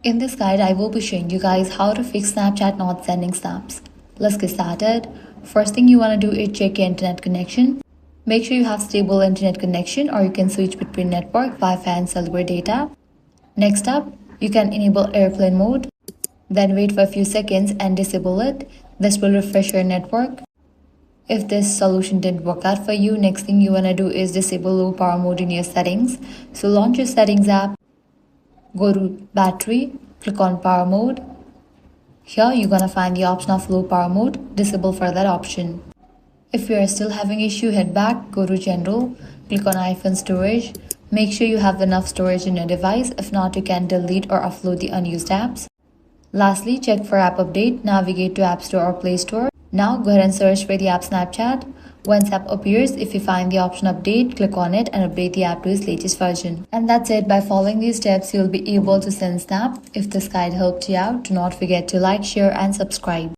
In this guide, I will be showing you guys how to fix Snapchat not sending snaps. Let's get started. First thing you want to do is check your internet connection. Make sure you have stable internet connection, or you can switch between network, Wi-Fi and cellular data. Next up, you can enable airplane mode. Then wait for a few seconds and disable it. This will refresh your network. If this solution didn't work out for you, next thing you want to do is disable low power mode in your settings. So launch your settings app. Go to battery, click on power mode. Here you're gonna find the option of low power mode, disable for that option. If you are still having issue, head back, go to general, click on iPhone storage. Make sure you have enough storage in your device. If not, you can delete or offload the unused apps. Lastly, check for app update, navigate to App Store or Play Store. Now go ahead and search for the app Snapchat. Once app appears, if you find the option update, click on it and update the app to its latest version. And that's it. By following these steps, you'll be able to send snap. If this guide helped you out, do not forget to like, share and subscribe.